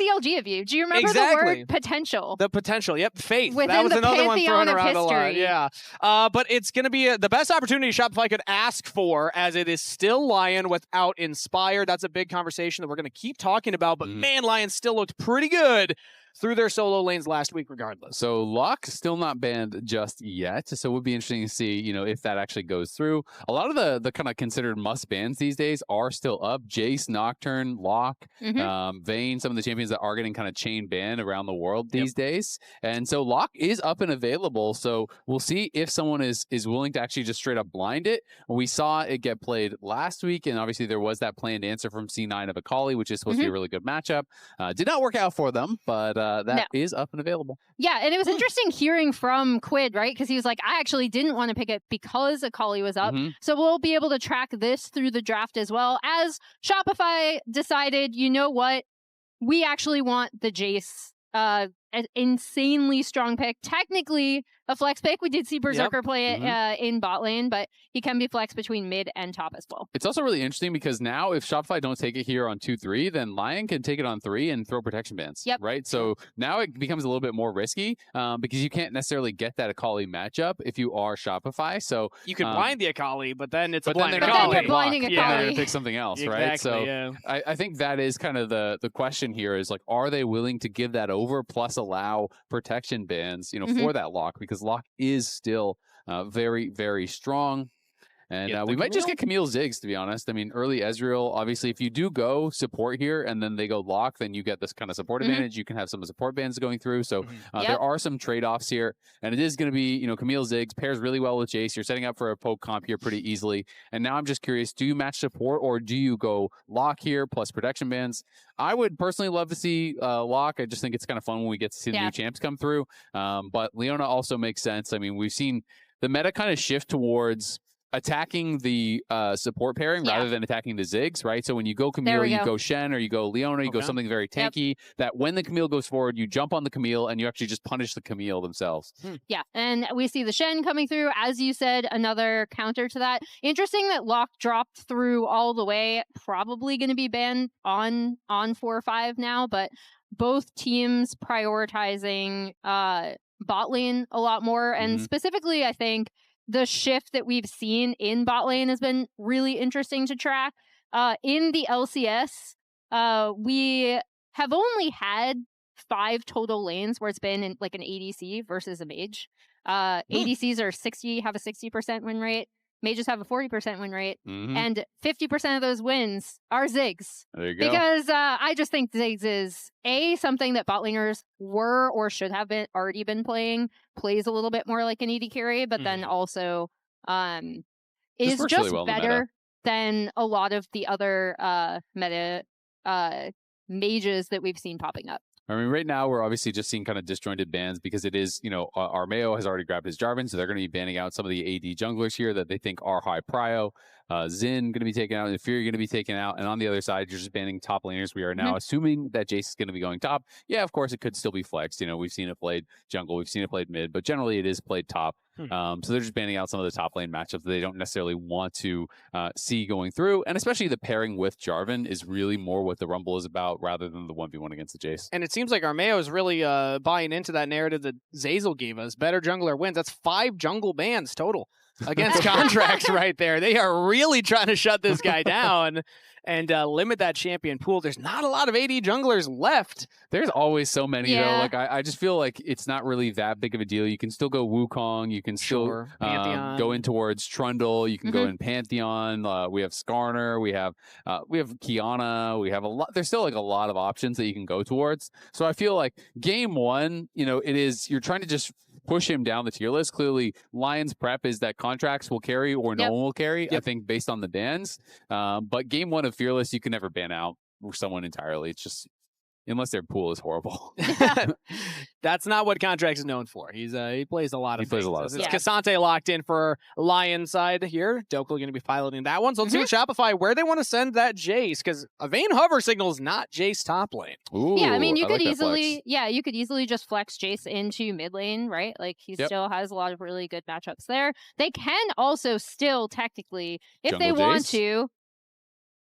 CLG of you. Do you remember the word potential? The potential. Yep. Faith. Within that was the another one thrown around history. a lot. Yeah. But it's going to be the best opportunity Shopify could ask for, as it is still LYON without Inspire. That's a big conversation that we're going to keep talking about. But man, LYON still looked pretty good through their solo lanes last week regardless. So Locke still not banned just yet. So it would be interesting to see, you know, if that actually goes through. A lot of the kind of considered must bans these days are still up. Jayce, Nocturne, Locke, Vayne, some of the champions that are getting kind of chain banned around the world these days. And so Locke is up and available. So we'll see if someone is willing to actually just straight up blind it. We saw it get played last week, and obviously there was that planned answer from C9 of Akali, which is supposed to be a really good matchup. Did not work out for them, but that is up and available. Yeah, and it was interesting hearing from Quid, right? Because he was like, I actually didn't want to pick it because Akali was up. So we'll be able to track this through the draft as well. As Shopify decided, you know what? We actually want the Jayce. An insanely strong pick. Technically a flex pick. We did see Berserker play it in bot lane, but he can be flexed between mid and top as well. It's also really interesting because now if Shopify don't take it here on 2-3, then LYON can take it on 3 and throw protection bans. Right? So now it becomes a little bit more risky because you can't necessarily get that Akali matchup if you are Shopify. So you can blind the Akali, but then it's a blind Akali. Akali. But then you're blinding Akali. Yeah, you're pick something else, right? Exactly, So I think that is kind of the question here is like, are they willing to give that over plus allow protection bans, you know, for that Locke, because Locke is still very, very strong. And we might just get Camille Ziggs, to be honest. I mean, early Ezreal, obviously, if you do go support here and then they go Locke, then you get this kind of support advantage. You can have some support bans going through. So there are some trade-offs here. And it is going to be, you know, Camille Ziggs pairs really well with Jayce. You're setting up for a poke comp here pretty easily. And now I'm just curious, do you match support or do you go Locke here plus protection bans? I would personally love to see Locke. I just think it's kind of fun when we get to see the new champs come through. But Leona also makes sense. I mean, we've seen the meta kind of shift towards attacking the support pairing rather than attacking the Ziggs, right? So when you go Camille, you go Shen, or you go Leona, you go something very tanky, that when the Camille goes forward, you jump on the Camille and you actually just punish the Camille themselves. Yeah, and we see the Shen coming through, as you said, another counter to that. Interesting that Locke dropped through all the way, probably going to be banned on 4 or 5 now, but both teams prioritizing bot lane a lot more, and specifically, I think, the shift that we've seen in bot lane has been really interesting to track. In the LCS, we have only had 5 total lanes where it's been in like an ADC versus a mage. ADCs are have a 60% win rate. Mages have a 40% win rate, and 50% of those wins are Ziggs. There you go. Because I just think Ziggs is something that bot laners were or should have already been playing. Plays a little bit more like an AD carry, but then also is just really well better than a lot of the other meta mages that we've seen popping up. I mean, right now, we're obviously just seeing kind of disjointed bans because it is, you know, Armao has already grabbed his Jarvan, so they're going to be banning out some of the AD junglers here that they think are high prio. Xin going to be taken out, and Fury going to be taken out, and on the other side, you're just banning top laners. We are now assuming that Jayce is going to be going top. Yeah, of course, it could still be flexed. You know, we've seen it played jungle, we've seen it played mid, but generally it is played top. So they're just banning out some of the top lane matchups that they don't necessarily want to see going through, and especially the pairing with Jarvan is really more what the Rumble is about rather than the 1v1 against the Jayce. And it seems like Armao is really buying into that narrative that Zeyzal gave us. Better jungler wins. That's 5 jungle bans total against Contractz right there. They are really trying to shut this guy down and limit that champion pool. There's not a lot of AD junglers left. There's always so many, though. Like I just feel like it's not really that big of a deal. You can still go Wukong. You can still go in towards Trundle. You can go in Pantheon. We have Skarner. We have Kiana. We have a lot. There's still like a lot of options that you can go towards. So I feel like game 1, you know, you're trying to just push him down the tier list. Clearly, LYON's prep is that Contractz will carry or no one will carry, I think, based on the bans. But game 1 of Fearless, you can never ban out someone entirely. It's just, unless their pool is horrible. That's not what Contractz is known for. He plays a lot of things. It's Cassante locked in for LYON side here. Dhokla going to be piloting that one. So let's see what Shopify, where they want to send that Jayce, because a Vayne hover signal is not Jayce top lane. Ooh, yeah, I mean, you could like easily, you could easily just flex Jayce into mid lane, right? Like he still has a lot of really good matchups there. They can also still technically, if Jungle they want Jayce? to,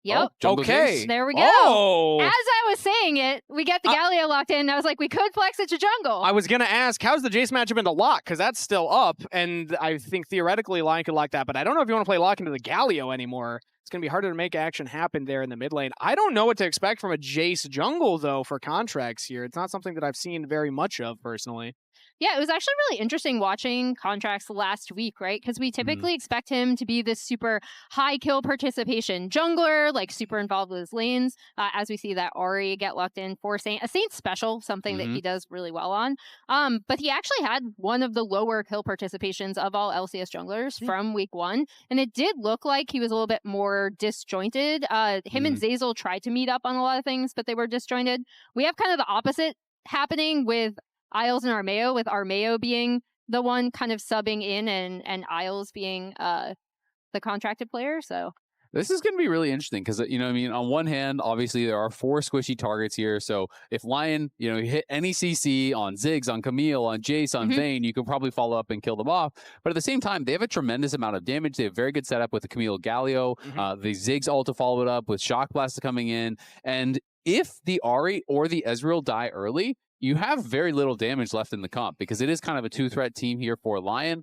Yep. Jungle Okay. Jayce. There we go. Oh. As I was saying it, we get the Galio locked in. And I was like, we could flex it to jungle. I was going to ask, how's the Jayce matchup into lock? Because that's still up, and I think theoretically LYON could lock that, but I don't know if you want to play lock into the Galio anymore. It's going to be harder to make action happen there in the mid lane. I don't know what to expect from a Jayce jungle, though, for Contractz here. It's not something that I've seen very much of, personally. Yeah, it was actually really interesting watching Contractz last week, right? Because we typically expect him to be this super high kill participation jungler, like super involved with his lanes, as we see that Ahri get locked in for Saint. A Saint special, something that he does really well on. But he actually had one of the lower kill participations of all LCS junglers from week 1. And it did look like he was a little bit more disjointed. Him and Zeyzal tried to meet up on a lot of things, but they were disjointed. We have kind of the opposite happening with Isles and Armao, with Armao being the one kind of subbing in and Isles being the contracted player. So this is going to be really interesting because, you know, I mean, on one hand, obviously there are 4 squishy targets here. So if LYON, you know, hit any CC on Ziggs, on Camille, on Jayce, on Vayne, you could probably follow up and kill them off. But at the same time, they have a tremendous amount of damage. They have very good setup with the Camille Galio, the Ziggs ult to follow it up with Shock Blast coming in. And if the Ahri or the Ezreal die early, you have very little damage left in the comp because it is kind of a 2-threat team here for LYON.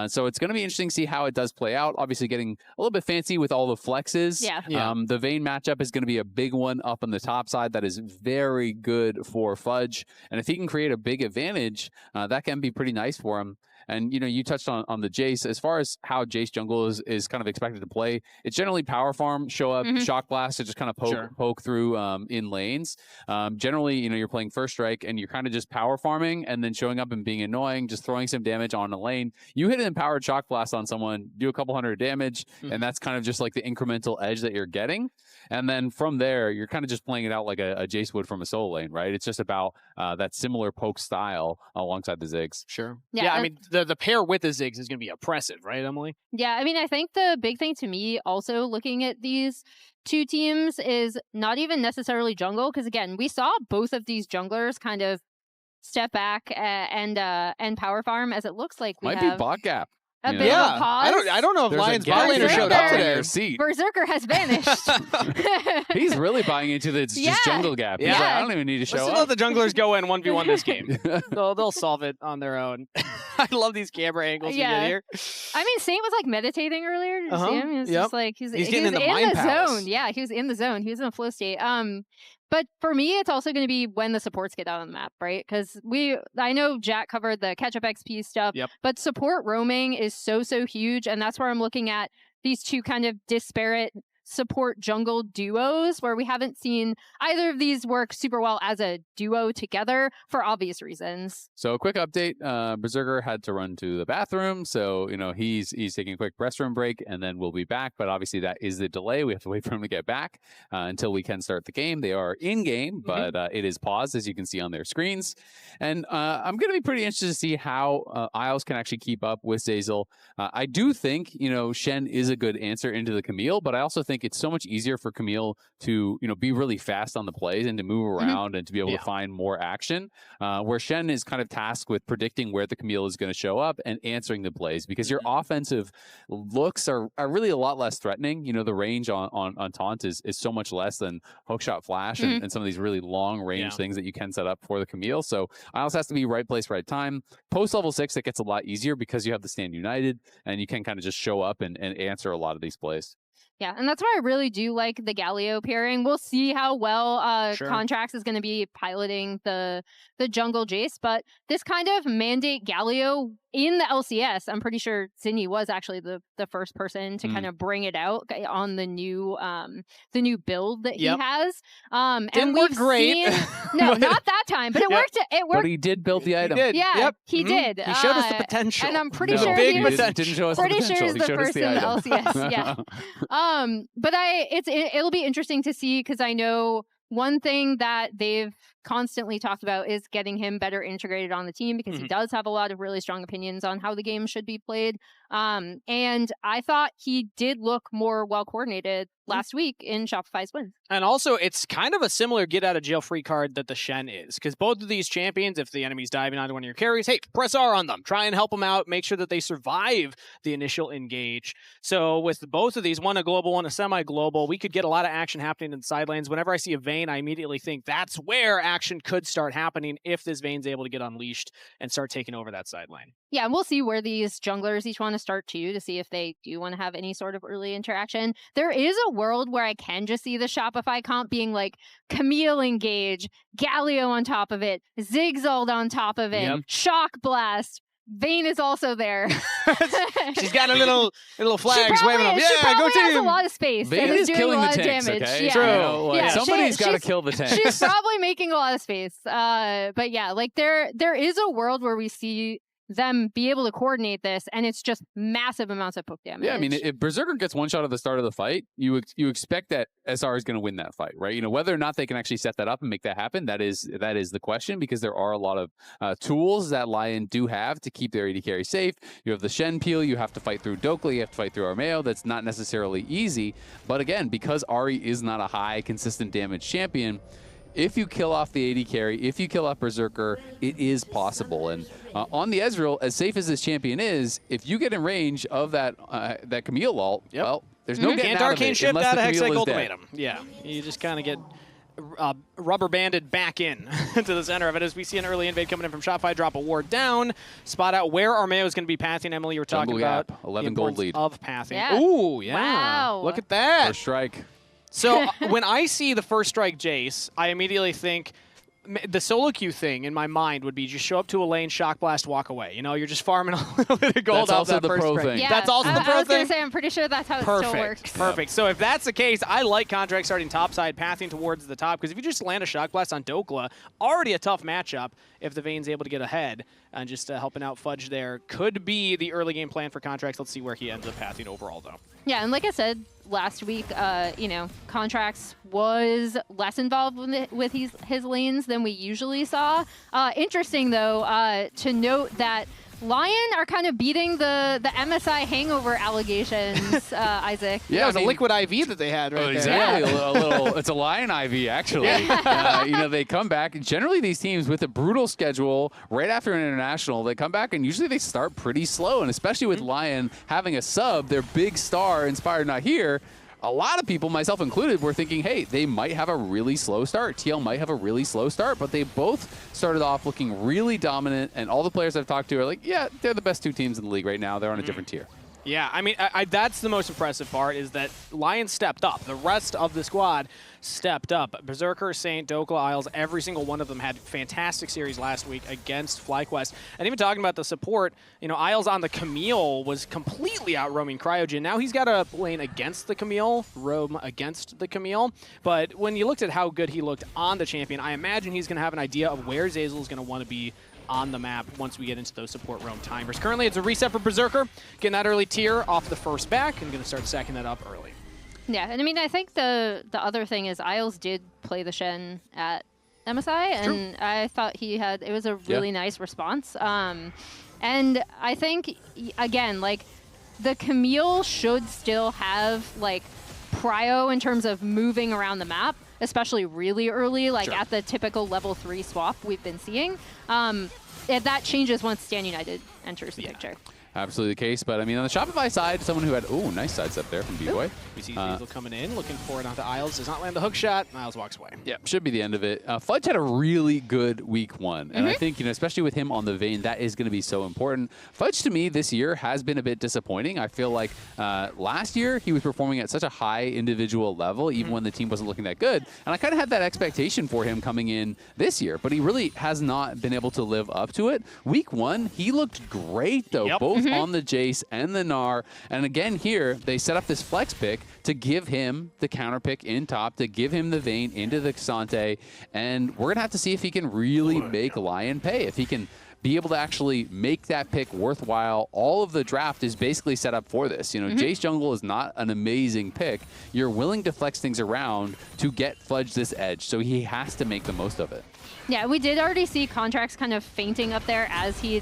So it's going to be interesting to see how it does play out. Obviously getting a little bit fancy with all the flexes. The Vayne matchup is going to be a big one up on the top side that is very good for Fudge. And if he can create a big advantage, that can be pretty nice for him. And, you know, you touched on the Jayce. As far as how Jayce jungle is kind of expected to play, it's generally power farm, show up, shock blast to just kind of poke through in lanes. Generally, you know, you're playing first strike and you're kind of just power farming and then showing up and being annoying, just throwing some damage on a lane. You hit an empowered shock blast on someone, do a couple hundred damage, and that's kind of just like the incremental edge that you're getting. And then from there, you're kind of just playing it out like a Jayce would from a solo lane, right? It's just about that similar poke style alongside the Ziggs. Sure. Yeah, I mean, the pair with the Ziggs is going to be oppressive, right, Emily? Yeah, I mean, I think the big thing to me also looking at these two teams is not even necessarily jungle, because again, we saw both of these junglers kind of step back and power farm, as it looks like we Might have be bot gap. a bit of a pause. I don't know if There's LYON's a bot gap laner showed up there. today. Berserker has vanished. He's really buying into the just jungle gap. He's like, I don't even need to show Let's up. let the junglers go in 1v1 this game. They'll solve it on their own. I love these camera angles we get here. I mean, Saint was like meditating earlier. Did you see him? He was just like he's getting in the mind palace. zone. Yeah, he was in the zone. He was in a flow state. But for me, it's also going to be when the supports get out on the map, right? Because I know Jack covered the catch-up XP stuff, but support roaming is so huge, and that's where I'm looking at these two kind of disparate support jungle duos where we haven't seen either of these work super well as a duo together for obvious reasons. So a quick update, Berserker had to run to the bathroom, so you know he's taking a quick restroom break and then we'll be back, but obviously that is the delay. We have to wait for him to get back until we can start the game. They are in game, but it is paused, as you can see on their screens. And I'm going to be pretty interested to see how Isles can actually keep up with Zeyzal. I do think, you know, Shen is a good answer into the Camille, but I also think it's so much easier for Camille to, you know, be really fast on the plays and to move around and to be able to find more action, where Shen is kind of tasked with predicting where the Camille is going to show up and answering the plays, because your offensive looks are really a lot less threatening. You know, the range on taunt is so much less than hookshot flash and some of these really long range things that you can set up for the Camille. So Isles has to be right place, right time. Post level 6, it gets a lot easier because you have the Stand United and you can kind of just show up and answer a lot of these plays. Yeah, and that's why I really do like the Galio pairing. We'll see how well Contractz is going to be piloting the jungle Jayce, but this kind of mandate Galio in the LCS, I'm pretty sure Zinie was actually the first person to kind of bring it out on the new build that he has. Didn't work great. No, not that time, but it worked. It worked. But he did build the item. He did. Yeah, he did. He showed us the potential. And I'm pretty No. sure big he was potential. Didn't show us pretty the potential. sure He is the showed us first the in the item. LCS. Yeah. But it'll be interesting to see, because I know one thing that they've constantly talked about is getting him better integrated on the team, because he does have a lot of really strong opinions on how the game should be played. And I thought he did look more well coordinated last week in Shopify's win. And also, it's kind of a similar get-out-of-jail-free card that the Shen is, because both of these champions, if the enemy's diving onto one of your carries, hey, press R on them. Try and help them out. Make sure that they survive the initial engage. So with both of these, one a global, one a semi-global, we could get a lot of action happening in the side lanes. Whenever I see a Vayne, I immediately think that's where action could start happening if this Vayne's able to get unleashed and start taking over that side lane. Yeah, and we'll see where these junglers each want to start too, to see if they do want to have any sort of early interaction. There is a world where I can just see the Shopify comp being like Camille engage, Galio on top of it, Zigzal on top of it, Shock Blast. Vayne is also there. She's got a little flags waving up. Yeah, go team. Has a lot of space. Vayne is doing killing a lot the of tanks, damage. okay? Yeah. True. Yeah, Somebody's got to kill the tanks. She's probably making a lot of space. But yeah, like there is a world where we see them be able to coordinate this, and it's just massive amounts of poke damage. Yeah, I mean, if Berserker gets one shot at the start of the fight, you expect that SR is going to win that fight, right? You know, whether or not they can actually set that up and make that happen, that is the question, because there are a lot of tools that LYON do have to keep their AD carry safe. You have the Shen peel, you have to fight through Dhokla, you have to fight through Armao. That's not necessarily easy, but again, because Ahri is not a high, consistent damage champion, if you kill off the AD carry, if you kill off Berserker, it is possible. And on the Ezreal, as safe as this champion is, if you get in range of that Camille ult, well, there's no getting out of it shift unless out the of Camille Hextech is dead. Ultimatum. Yeah, you just kind of get rubber banded back in to the center of it as we see an early invade coming in from Shopify, drop a ward down, spot out where Armao is going to be pathing. Emily, you were talking about 11 gold lead of pathing. Yeah. Ooh, yeah. Wow. Look at that. First strike. So when I see the first strike Jayce, I immediately think the solo queue thing in my mind would be just show up to a lane, shock blast, walk away. You know, you're just farming a little bit of gold off that first strike. Yeah, that's also the pro thing? I was going to say, I'm pretty sure that's how it still works. Perfect. So if that's the case, I like Contractz starting topside, pathing towards the top, because if you just land a shock blast on Dhokla, already a tough matchup if the Vayne's able to get ahead, and just helping out Fudge there could be the early game plan for Contractz. Let's see where he ends up pathing overall, though. Yeah, and like I said last week, you know, Contractz was less involved with his lanes than we usually saw. Interesting, though, to note that LYON are kind of beating the MSI hangover allegations, Isaac. Yeah, it was a liquid IV that they had right there. Exactly. Yeah. It's a LYON IV, actually. You know, they come back. Generally, these teams with a brutal schedule, right after an international, they come back and usually they start pretty slow. And especially with LYON having a sub, their big star, Inspired Not Here, a lot of people, myself included, were thinking, hey, they might have a really slow start. TL might have a really slow start, but they both started off looking really dominant, and all the players I've talked to are like, yeah, they're the best two teams in the league right now. They're on a different tier. Yeah, I mean, that's the most impressive part, is that LYON stepped up. The rest of the squad stepped up. Berserker, Saint, Dhokla, Isles, every single one of them had fantastic series last week against FlyQuest. And even talking about the support, you know, Isles on the Camille was completely out-roaming Cryogen. Now he's got a lane against the Camille, roam against the Camille. But when you looked at how good he looked on the champion, I imagine he's going to have an idea of where Zeyzal is going to want to be on the map once we get into those support roam timers. Currently, it's a reset for Berserker, getting that early tier off the first back and going to start stacking that up early. Yeah, and I mean, I think the other thing is Isles did play the Shen at MSI, and I thought it was a really nice response. And I think, again, like, the Camille should still have, like, prio in terms of moving around the map, especially really early, like at the typical level 3 swap we've been seeing. That changes once Stan United enters the picture. Absolutely the case, but I mean, on the Shopify side, someone who had, nice sidestep there from Bvoy. We see Zeyzal coming in, looking for it onto Isles, does not land the hook shot, Isles walks away. Yeah, should be the end of it. Fudge had a really good week 1, and I think, you know, especially with him on the Vayne, that is going to be so important. Fudge, to me, this year has been a bit disappointing. I feel like last year he was performing at such a high individual level, even when the team wasn't looking that good, and I kind of had that expectation for him coming in this year, but he really has not been able to live up to it. Week 1, he looked great, though, both on the Jayce and the Gnar, and again here, they set up this flex pick to give him the counter pick in top, to give him the Vayne into the Xante, and we're going to have to see if he can really make LYON pay, if he can be able to actually make that pick worthwhile. All of the draft is basically set up for this. You know, Jayce jungle is not an amazing pick. You're willing to flex things around to get Fudge this edge, so he has to make the most of it. Yeah, we did already see Contractz kind of fainting up there as he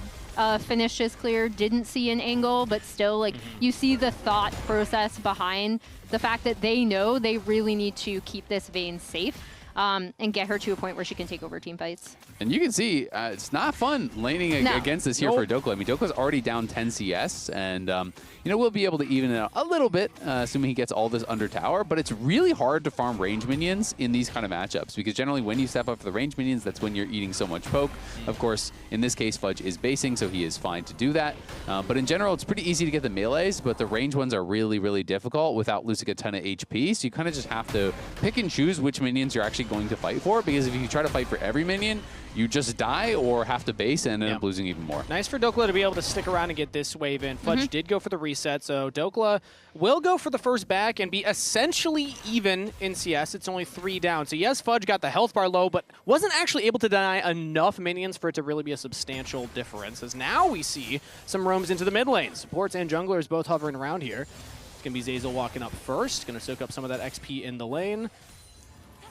finished his clear, didn't see an angle, but still, like, you see the thought process behind the fact that they know they really need to keep this Vayne safe and get her to a point where she can take over team fights. And you can see it's not fun laning against this here for Dhokla. I mean, Dokla's already down 10 CS, and you know, we'll be able to even it out a little bit, assuming he gets all this under tower. But it's really hard to farm range minions in these kind of matchups, because generally when you step up for the range minions, that's when you're eating so much poke. Of course, in this case, Fudge is basing, so he is fine to do that. But in general, it's pretty easy to get the melees, but the range ones are really, really difficult without losing a ton of HP. So you kind of just have to pick and choose which minions you're actually going to fight for, because if you try to fight for every minion, you just die or have to base and end up losing even more. Nice for Dhokla to be able to stick around and get this wave in. Fudge did go for the reset, so Dhokla will go for the first back and be essentially even in CS. It's only 3 down. So yes, Fudge got the health bar low, but wasn't actually able to deny enough minions for it to really be a substantial difference. As now we see some roams into the mid lane. Supports and junglers both hovering around here. It's going to be Zeyzal walking up first. Going to soak up some of that XP in the lane.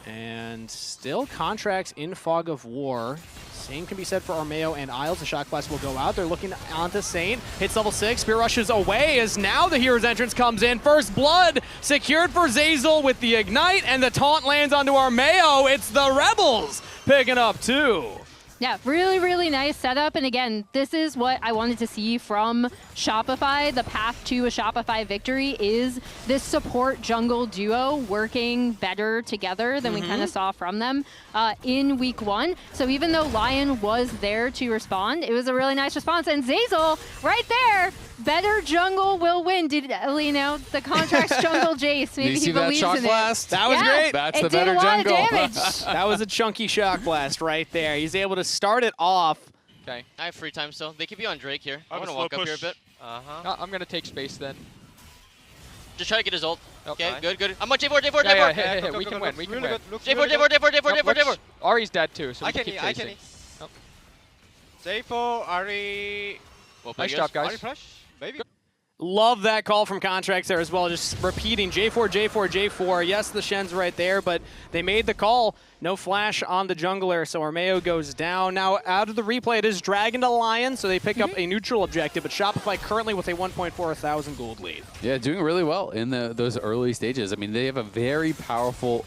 And still Contractz in Fog of War. Same can be said for Armao and Isles. The Shock Blast will go out. They're looking onto Saint. Hits level 6. Spear rushes away as now the hero's entrance comes in. First blood secured for Zeyzal with the Ignite, and the taunt lands onto Armao. It's the Rebels picking up 2. Yeah, really, really nice setup. And again, this is what I wanted to see from Shopify. The path to a Shopify victory is this support jungle duo working better together than we kind of saw from them in week 1. So even though LYON was there to respond, it was a really nice response. And Zeyzal, right there, better jungle will win. Did you know the Contractz jungle Jayce? Maybe he believes shock in blast? That was great. That's the better jungle. That was a chunky shock blast right there. He's able to start it off. Okay, I have free time still. They keep you on Drake here. I'm gonna walk up here a bit. I'm gonna take space then. Just try to get his ult. Okay, Fine. good. I'm on J4, J4, Yeah, J4. hey, we can win, we can win. J4. Ahri's dead too, so we can keep I chasing. J4, Ahri. Nice job, guys. Ahri flash, baby. Love that call from Contractz there as well, just repeating J4, J4, J4. Yes, the Shen's right there, but they made the call. No flash on the jungler, so Armao goes down. Now, out of the replay, it is Dragon to Lion, so they pick up a neutral objective, but Shopify currently with a 1.4 thousand gold lead. Yeah, doing really well in those early stages. I mean, they have a very powerful,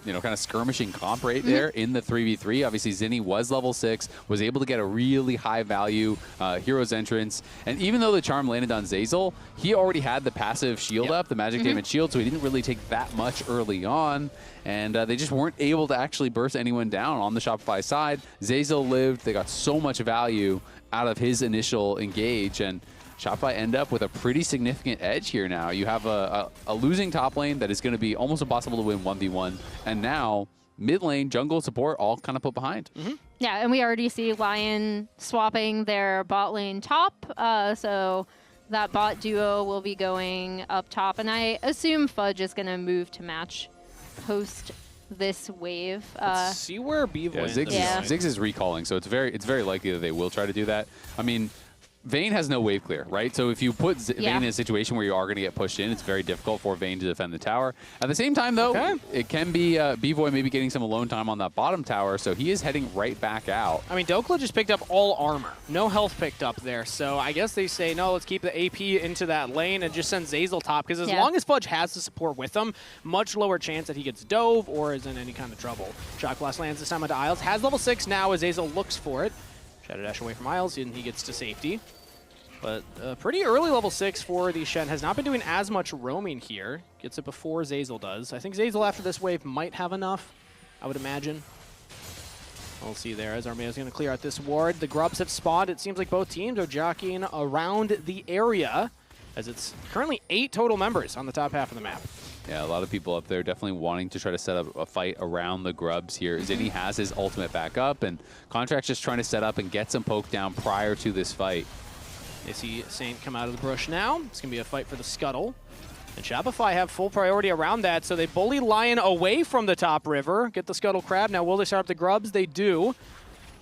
you know, kind of skirmishing comp right there in the 3v3. Obviously, Zinie was level 6, was able to get a really high value hero's entrance, and even though the charm landed on Zeyzal, he already had the passive shield up, the magic damage shield, so he didn't really take that much early on. And they just weren't able to actually burst anyone down on the Shopify side. Zeyzal lived. They got so much value out of his initial engage, and Shopify end up with a pretty significant edge here now. You have a losing top lane that is going to be almost impossible to win 1v1, and now mid lane, jungle, support, all kind of put behind. Yeah, and we already see LYON swapping their bot lane top, so that bot duo will be going up top, and I assume Fudge is going to move to match post this wave. Let's see where Bvoy Ziggs is recalling, so it's very likely that they will try to do that. I mean, Vayne has no wave clear, right? So if you put Vayne in a situation where you are going to get pushed in, it's very difficult for Vayne to defend the tower. At the same time, though, it can be Bvoy maybe getting some alone time on that bottom tower, so he is heading right back out. I mean, Dhokla just picked up all armor. No health picked up there, so I guess they say, no, let's keep the AP into that lane and just send Zeyzal top, because as long as Fudge has the support with him, much lower chance that he gets dove or is in any kind of trouble. Shock Blast lands this time onto Isles. Has level 6 now as Zeyzal looks for it. Shadow Dash away from Isles, and he gets to safety. But pretty early level 6 for the Shen. Has not been doing as much roaming here. Gets it before Zeyzal does. I think Zeyzal after this wave might have enough, I would imagine. We'll see there as Armao's going to clear out this ward. The grubs have spawned. It seems like both teams are jockeying around the area, as it's currently 8 total members on the top half of the map. Yeah, a lot of people up there definitely wanting to try to set up a fight around the grubs here. Zinie has his ultimate back up, and Contractz just trying to set up and get some poke down prior to this fight. They see Saint come out of the brush now. It's going to be a fight for the scuttle. And Shopify have full priority around that, so they bully LYON away from the top river, get the scuttle crab. Now, will they start up the grubs? They do.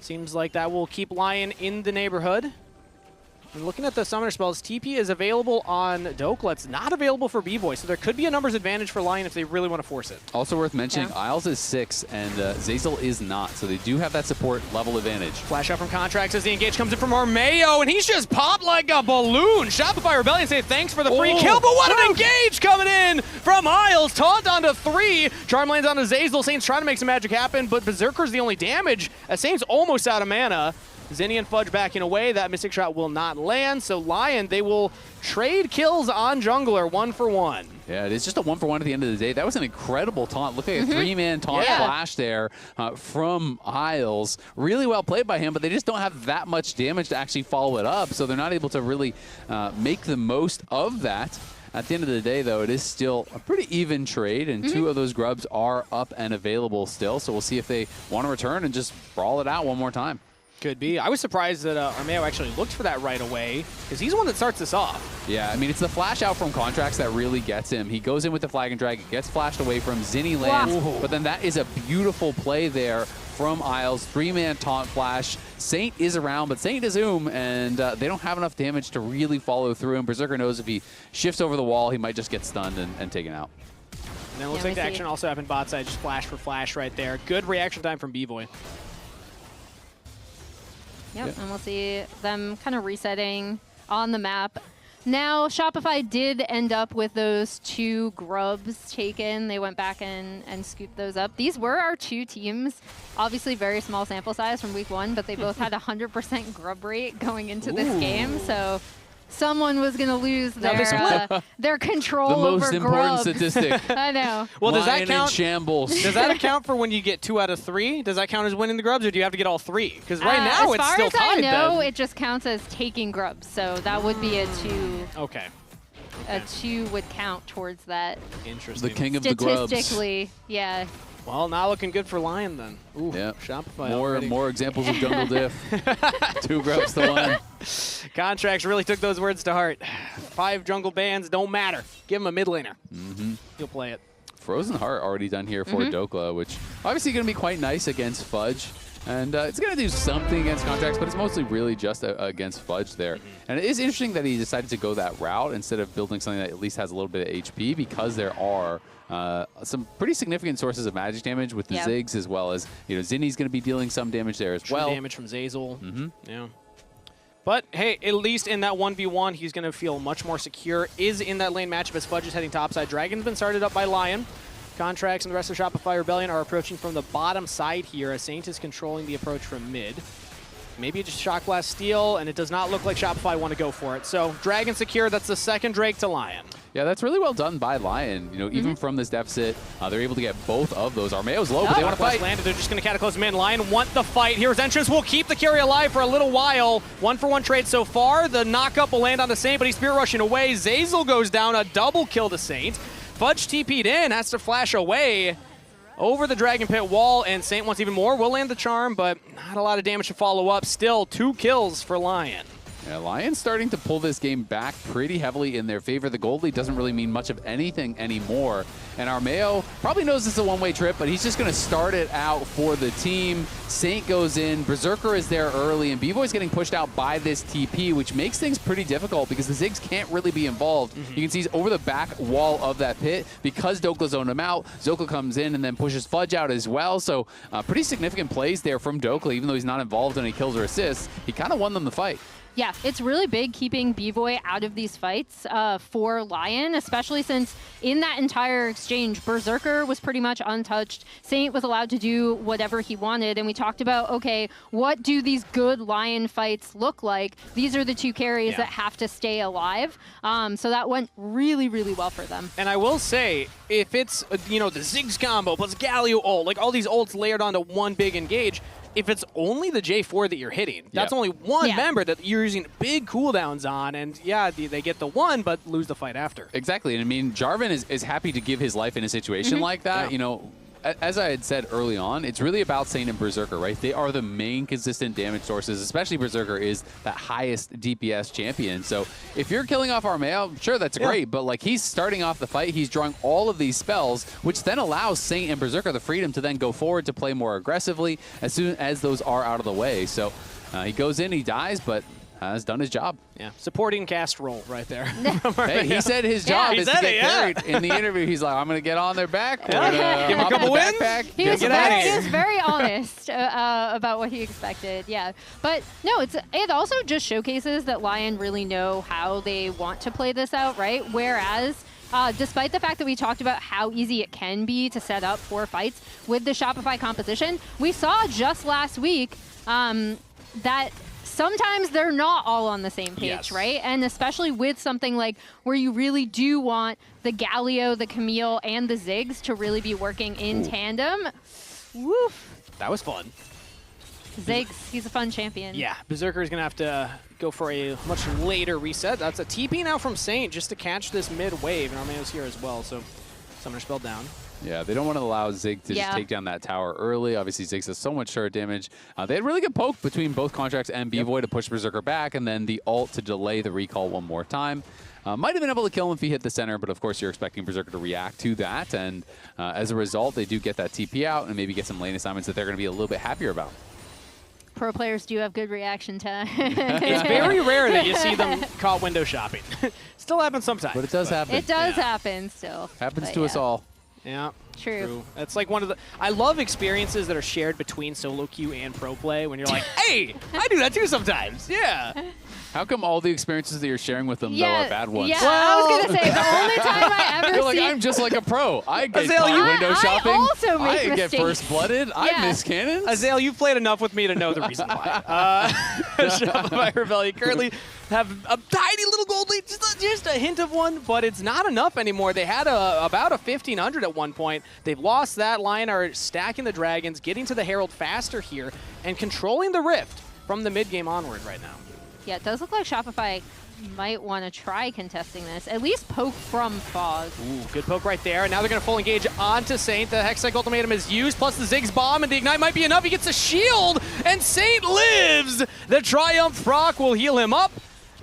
Seems like that will keep LYON in the neighborhood. And looking at the summoner spells, TP is available on Dhokla. It's not available for Bvoy, so there could be a numbers advantage for LYON if they really want to force it. Also worth mentioning, Isles is 6 and Zeyzal is not, so they do have that support level advantage. Flash out from Contractz as the engage comes in from Armao, and he's just popped like a balloon. Shopify Rebellion say thanks for the free kill, but what an engage coming in from Isles. Taunt onto 3. Charm lands onto Zeyzal. Saint's trying to make some magic happen, but Berserker's the only damage as Saint's almost out of mana. Zinie and Fudge backing away. That Mystic Shot will not land. So LYON, they will trade kills on jungler 1 for 1. Yeah, it is just a 1 for 1 at the end of the day. That was an incredible taunt. Look at a 3-man taunt flash there from Isles. Really well played by him, but they just don't have that much damage to actually follow it up. So they're not able to really make the most of that. At the end of the day, though, it is still a pretty even trade, and 2 of those grubs are up and available still. So we'll see if they want to return and just brawl it out one more time. Could be. I was surprised that Armao actually looked for that right away, because he's the one that starts this off. Yeah, I mean, it's the flash out from Contractz that really gets him. He goes in with the flag and drag, it gets flashed away from Zinie lands, but then that is a beautiful play there from Isles. 3-man taunt flash. Saint is around, but Saint is Zoom, and they don't have enough damage to really follow through, and Berserker knows if he shifts over the wall, he might just get stunned and taken out. And then it looks like the action also happened bot side, just flash for flash right there. Good reaction time from Bvoy. Yep, and we'll see them kind of resetting on the map. Now, Shopify did end up with those 2 grubs taken. They went back and scooped those up. These were our 2 teams. Obviously, very small sample size from week 1, but they both had 100% grub rate going into this game. So someone was going to lose their control the over most important grubs. statistic. I know. Well, does that LYON count? in shambles. Does that account for when you get 2 out of 3? Does that count as winning the grubs, or do you have to get all 3? Because right now it's still tied. As far as I know, it just counts as taking grubs. So that would be a 2. Okay. A 2 would count towards that. Interesting. The king of the grubs. Statistically, yeah. Well, not looking good for LYON then. Ooh, yep. Shopify More examples of jungle diff. 2 grubs to 1. Contractz really took those words to heart. 5 jungle bans don't matter. Give him a mid laner. He'll play it. Frozen Heart already done here for Dhokla, which obviously going to be quite nice against Fudge. And it's going to do something against Contractz, but it's mostly really just against Fudge there. And it is interesting that he decided to go that route instead of building something that at least has a little bit of HP, because there are some pretty significant sources of magic damage with the Ziggs, as well as, you know, Zinie's going to be dealing some damage there as well. Damage from Zeyzal. Yeah. But, hey, at least in that 1v1, he's going to feel much more secure. Is in that lane matchup as Fudge is heading topside. Dragon's been started up by LYON. Contractz and the rest of Shopify Rebellion are approaching from the bottom side here, as Saint is controlling the approach from mid. Maybe just Shock Blast steal, and it does not look like Shopify want to go for it. So, Dragon secure. That's the 2nd Drake to LYON. Yeah, that's really well done by LYON. You know, even from this deficit, they're able to get both of those. Armao's low, but they want to fight. Landed. They're just going to Cataclysm in. LYON want the fight. Here's Entrance. Will keep the carry alive for a little while. 1 for 1 trade so far. The knockup will land on the Saint, but he's Spirit Rushing away. Zeyzal goes down. A double kill to Saint. Fudge TP'd in. Has to flash away over the Dragon Pit wall, and Saint wants even more. Will land the charm, but not a lot of damage to follow up. Still 2 kills for LYON. Yeah, LYON's starting to pull this game back pretty heavily in their favor. The gold lead doesn't really mean much of anything anymore. And Armao probably knows this is a one-way trip, but he's just going to start it out for the team. Saint goes in, Berserker is there early, and Bvoy's getting pushed out by this TP, which makes things pretty difficult because the Ziggs can't really be involved. You can see he's over the back wall of that pit because Dhokla zoned him out. Dhokla comes in and then pushes Fudge out as well. So pretty significant plays there from Dhokla, even though he's not involved in any kills or assists. He kind of won them the fight. Yeah, it's really big keeping Bvoy out of these fights for LYON, especially since in that entire exchange, Berserker was pretty much untouched. Saint was allowed to do whatever he wanted, and we talked about, okay, what do these good LYON fights look like? These are the 2 carries that have to stay alive. So that went really, really well for them. And I will say, if it's, you know, the Ziggs combo plus Galio ult, like all these ults layered onto one big engage, if it's only the J4 that you're hitting, that's only one member that you're using big cooldowns on, and yeah, they get the 1, but lose the fight after. Exactly, and I mean, Jarvan is happy to give his life in a situation like that. You know, as I had said early on, it's really about Saint and Berserker, right? They are the main consistent damage sources, especially Berserker is that highest DPS champion. So if you're killing off Armao, sure, that's great, but like he's starting off the fight, he's drawing all of these spells, which then allows Saint and Berserker the freedom to then go forward to play more aggressively as soon as those are out of the way. So he goes in, he dies, but has done his job. Yeah, supporting cast role right there. Hey, he said his job is to get carried. In the interview, he's like, I'm going to get on their back. Give him a couple wins. He was very honest about what he expected. Yeah, but no, it also just showcases that LYON really know how they want to play this out, right? Whereas despite the fact that we talked about how easy it can be to set up 4 fights with the Shopify composition, we saw just last week that sometimes they're not all on the same page, right? And especially with something like where you really do want the Galio, the Camille, and the Ziggs to really be working in tandem. Woof. That was fun. Ziggs, he's a fun champion. Yeah, Berserker is going to have to go for a much later reset. That's a TP now from Saint just to catch this mid wave, and Armao's here as well, so Summoner Spell down. Yeah, they don't want to allow Ziggs to just take down that tower early. Obviously, Ziggs has so much short damage. They had really good poke between both Contractz and Bvoy to push Berserker back, and then the ult to delay the recall one more time. Might have been able to kill him if he hit the center, but of course you're expecting Berserker to react to that, and as a result, they do get that TP out and maybe get some lane assignments that they're going to be a little bit happier about. Pro players do have good reaction time. It's very rare that you see them caught window shopping. Still happens sometimes. But it does happen. It does happen still. Happens to us all. Yeah. True. It's like one of the... I love experiences that are shared between solo queue and pro play when you're like, hey, I do that too sometimes. Yeah. How come all the experiences that you're sharing with them, though, are bad ones? Yeah, I was going to say, the only time I ever You're like, I'm just like a pro. I get Azael, window shopping. I also make I get mistakes. first blooded. I miss cannons. Azael, you've played enough with me to know the reason why. Shopify Rebellion currently have a tiny little gold lead, just a hint of one, but it's not enough anymore. They had about a 1,500 at one point. They've lost that. LYON are stacking the dragons, getting to the Herald faster here, and controlling the Rift from the mid-game onward right now. Yeah, it does look like Shopify might want to try contesting this. At least poke from Fog. Ooh, good poke right there. And now they're going to full engage onto Saint. The Hextech Ultimatum is used, plus the Ziggs bomb, and the Ignite might be enough. He gets a shield, and Saint lives! The Triumph proc will heal him up,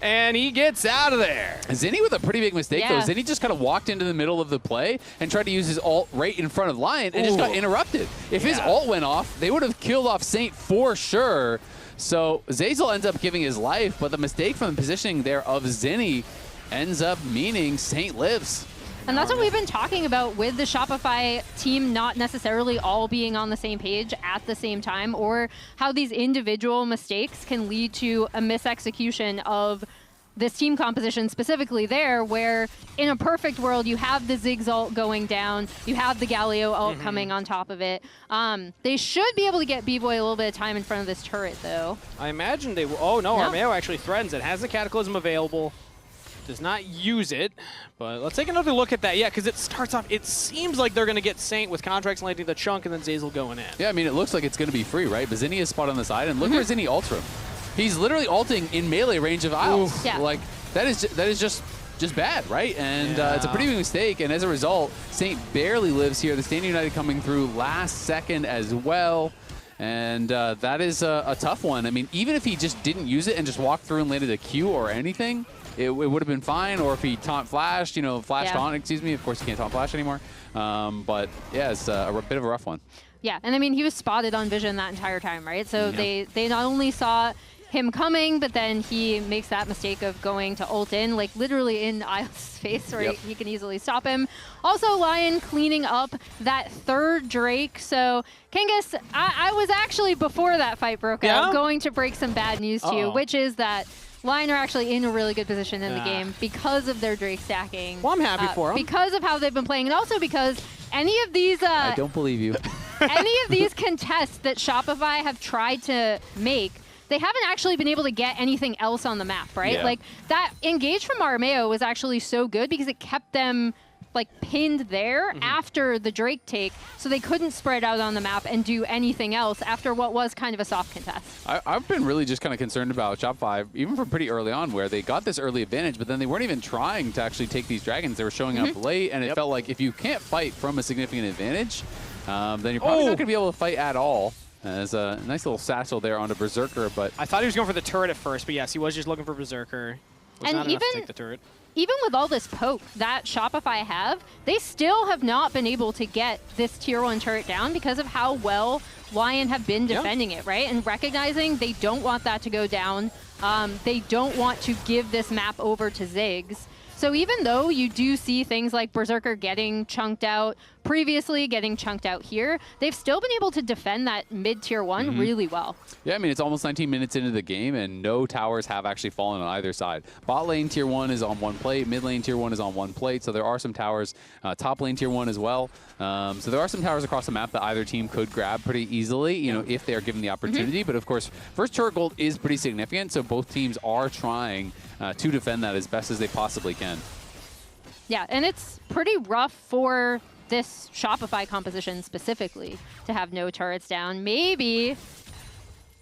and he gets out of there. Zinie with a pretty big mistake, though. Zinie just kind of walked into the middle of the play and tried to use his ult right in front of LYON and just got interrupted. If his ult went off, they would have killed off Saint for sure. So Zeyzal ends up giving his life, but the mistake from the positioning there of Zinie ends up meaning Saint lives. And that's what we've been talking about with the Shopify team not necessarily all being on the same page at the same time, or how these individual mistakes can lead to a misexecution of this team composition specifically there, where in a perfect world you have the Ziggs ult going down, you have the Galio ult coming on top of it. They should be able to get Bvoy a little bit of time in front of this turret, though. I imagine they will. Oh, no, Armao actually threatens it. Has the Cataclysm available. Does not use it, but let's take another look at that. Yeah, because it starts off, it seems like they're going to get Saint with Contractz landing the chunk and then Zeyzal going in. Yeah, I mean, it looks like it's going to be free, right? But Zinie is spot on the side, and look where Zinie ults from. He's literally ulting in melee range of Isles. Yeah. Like, that is just bad, right? And it's a pretty big mistake, and as a result, Saint barely lives here. The Stand United coming through last second as well. And that is a tough one. I mean, even if he just didn't use it and just walked through and landed a Q or anything, it would have been fine. Or if he taunt flashed, flashed on, excuse me. Of course, he can't taunt flash anymore. But yeah, it's a bit of a rough one. Yeah, and I mean, he was spotted on vision that entire time, right? So they not only saw him coming, but then he makes that mistake of going to ult in, like literally in Isle's face where he can easily stop him. Also, LYON cleaning up that third Drake. So, Kangas, I was actually, before that fight broke out, going to break some bad news to you, which is that LYON are actually in a really good position in the game because of their Drake stacking. Well, I'm happy for them. Because of how they've been playing, and also because any of these... I don't believe you. Any of these contests that Shopify have tried to make, they haven't actually been able to get anything else on the map, right? Yeah. Like, that engage from Armao was actually so good because it kept them like pinned there after the Drake take, so they couldn't spread out on the map and do anything else after what was kind of a soft contest. I've been really just kind of concerned about Shopify, even from pretty early on, where they got this early advantage, but then they weren't even trying to actually take these dragons. They were showing up late, and it felt like if you can't fight from a significant advantage, then you're probably not going to be able to fight at all. There's a nice little satchel there onto Berserker, but... I thought he was going for the turret at first, but yes, he was just looking for Berserker. Was not enough to take the turret. Even with all this poke that Shopify have, they still have not been able to get this tier 1 turret down because of how well LYON have been defending it, right? And recognizing they don't want that to go down. They don't want to give this map over to Ziggs. So even though you do see things like Berserker getting chunked out, previously getting chunked out here, they've still been able to defend that mid-tier 1 really well. Yeah, I mean, it's almost 19 minutes into the game, and no towers have actually fallen on either side. Bot lane tier 1 is on one plate, mid lane tier 1 is on one plate, so there are some towers. Top lane tier 1 as well. So there are some towers across the map that either team could grab pretty easily, you know, if they're given the opportunity. But of course, first turret gold is pretty significant, so both teams are trying to defend that as best as they possibly can. Yeah, and it's pretty rough for this Shopify composition specifically to have no turrets down. Maybe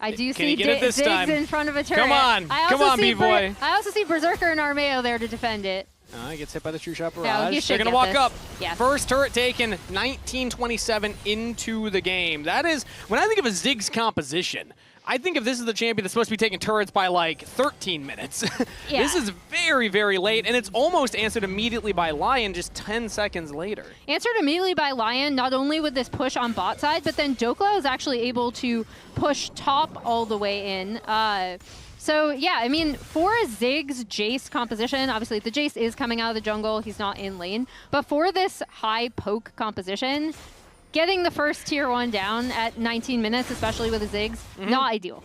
I do see Ziggs in front of a turret. Come on, Bvoy. I also see Berserker and Armao there to defend it. He gets hit by the True Shot Barrage. No, They're going to walk up. Yeah. First turret taken, 1927 into the game. That is, when I think of a Ziggs composition, I think if this is the champion that's supposed to be taking turrets by like 13 minutes. Yeah. This is very, very late, and it's almost answered immediately by LYON just 10 seconds later. Answered immediately by LYON, not only with this push on bot side, but then Dhokla is actually able to push top all the way in. So yeah, I mean, for a Ziggs Jayce composition, obviously the Jayce is coming out of the jungle, he's not in lane, but for this high poke composition, getting the first tier 1 down at 19 minutes, especially with a Ziggs, not ideal.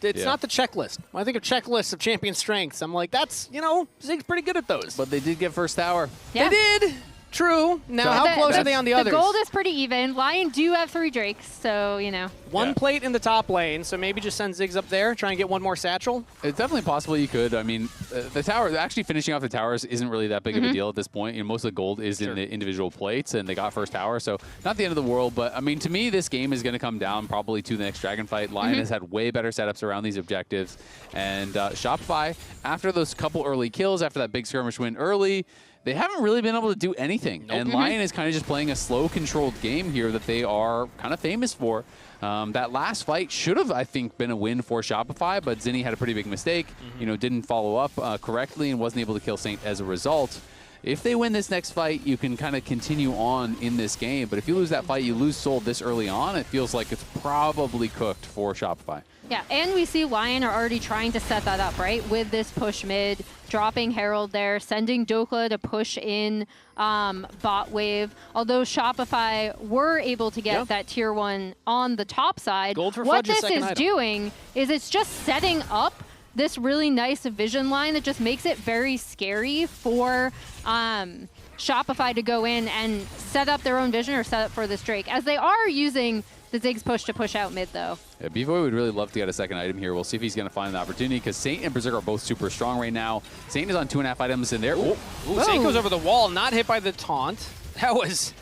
It's not the checklist. When I think of checklists of champion strengths, I'm like, that's, you know, Ziggs pretty good at those. But they did get first tower. Yeah. They did. True. Now, how close are they on the others? The gold is pretty even. LYON do have 3 Drakes, so, you know. One plate in the top lane, so maybe just send Ziggs up there, try and get one more satchel. It's definitely possible you could. I mean, the tower, actually finishing off the towers isn't really that big of a deal at this point. You know, most of the gold is in the individual plates, and they got first tower, so not the end of the world. But, I mean, to me, this game is going to come down probably to the next Dragon fight. LYON has had way better setups around these objectives. And Shopify, after those couple early kills, after that big skirmish win early, they haven't really been able to do anything. And LYON is kind of just playing a slow, controlled game here that they are kind of famous for. That last fight should have, I think, been a win for Shopify, but Zinie had a pretty big mistake, you know, didn't follow up correctly and wasn't able to kill Saint as a result. If they win this next fight, you can kind of continue on in this game. But if you lose that fight, you lose Soul this early on, it feels like it's probably cooked for Shopify. Yeah, and we see LYON are already trying to set that up, right? With this push mid, dropping Herald there, sending Dhokla to push in bot wave. Although Shopify were able to get that tier 1 on the top side, Gold for what Fudge's this is doing is it's just setting up this really nice vision line that just makes it very scary for Shopify to go in and set up their own vision or set up for this Drake, as they are using the Ziggs push to push out mid, though. Yeah, Bvoy would really love to get a second item here. We'll see if he's going to find the opportunity, because Saint and Berserker are both super strong right now. Saint is on 2.5 items in there. Saint goes over the wall, not hit by the taunt. That was